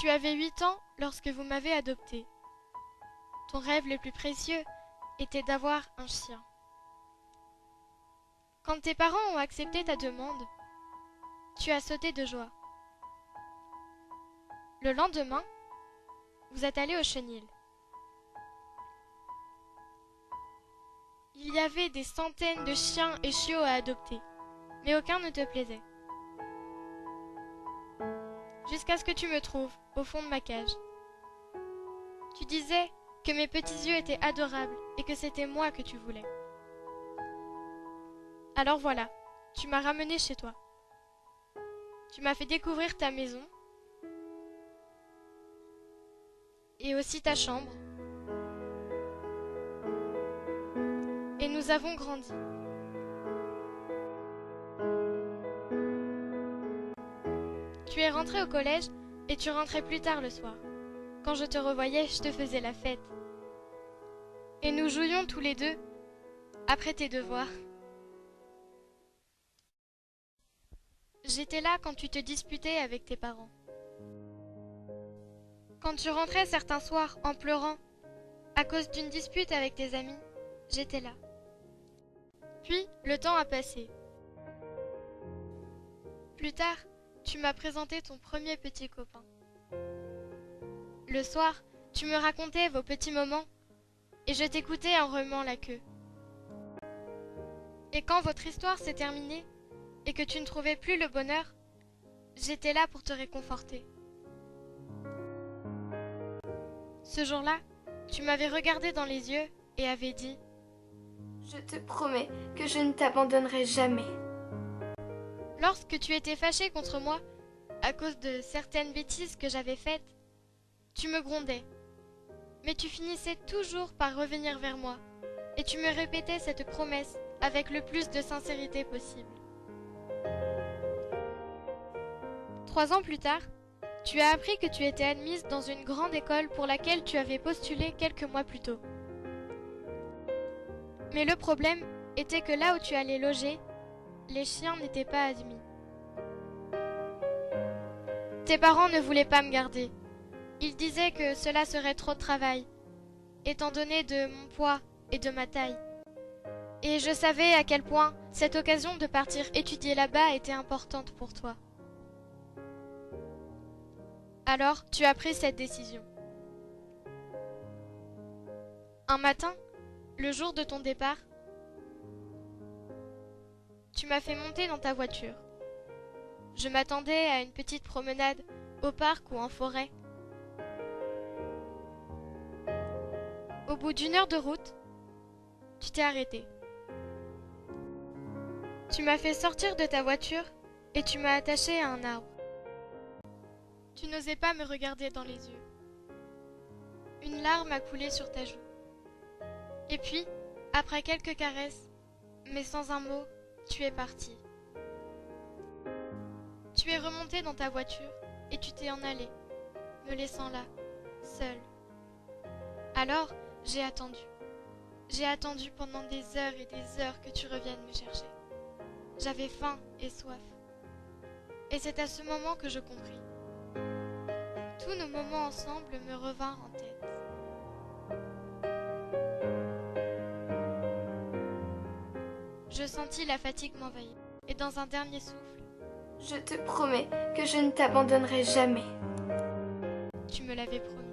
Tu avais 8 ans lorsque vous m'avez adopté. Ton rêve le plus précieux était d'avoir un chien. Quand tes parents ont accepté ta demande, tu as sauté de joie. Le lendemain, vous êtes allé au chenil. Il y avait des centaines de chiens et chiots à adopter, mais aucun ne te plaisait. Jusqu'à ce que tu me trouves au fond de ma cage. Tu disais que mes petits yeux étaient adorables et que c'était moi que tu voulais. Alors voilà, tu m'as ramené chez toi. Tu m'as fait découvrir ta maison et aussi ta chambre. Et nous avons grandi. Tu es rentré au collège et tu rentrais plus tard le soir. Quand je te revoyais, je te faisais la fête. Et nous jouions tous les deux après tes devoirs. J'étais là quand tu te disputais avec tes parents. Quand tu rentrais certains soirs en pleurant à cause d'une dispute avec tes amis, j'étais là. Puis, le temps a passé. Plus tard, tu m'as présenté ton premier petit copain. Le soir, tu me racontais vos petits moments et je t'écoutais en remuant la queue. Et quand votre histoire s'est terminée et que tu ne trouvais plus le bonheur, j'étais là pour te réconforter. Ce jour-là, tu m'avais regardé dans les yeux et avais dit « Je te promets que je ne t'abandonnerai jamais. » Lorsque tu étais fâché contre moi à cause de certaines bêtises que j'avais faites, tu me grondais, mais tu finissais toujours par revenir vers moi et tu me répétais cette promesse avec le plus de sincérité possible. 3 ans plus tard, tu as appris que tu étais admise dans une grande école pour laquelle tu avais postulé quelques mois plus tôt. Mais le problème était que là où tu allais loger, les chiens n'étaient pas admis. Tes parents ne voulaient pas me garder. Ils disaient que cela serait trop de travail, étant donné de mon poids et de ma taille. Et je savais à quel point cette occasion de partir étudier là-bas était importante pour toi. Alors, tu as pris cette décision. Un matin, le jour de ton départ, tu m'as fait monter dans ta voiture. Je m'attendais à une petite promenade au parc ou en forêt. Au bout d'1 heure de route, tu t'es arrêté. Tu m'as fait sortir de ta voiture et tu m'as attaché à un arbre. Tu n'osais pas me regarder dans les yeux. Une larme a coulé sur ta joue. Et puis, après quelques caresses, mais sans un mot, tu es parti. Tu es remonté dans ta voiture et tu t'es en allé, me laissant là, seule. Alors, j'ai attendu. J'ai attendu pendant des heures et des heures que tu reviennes me chercher. J'avais faim et soif. Et c'est à ce moment que je compris. Tous nos moments ensemble me revinrent en tête. Je sentis la fatigue m'envahir. Et dans un dernier souffle, Je te promets que je ne t'abandonnerai jamais. tu me l'avais promis.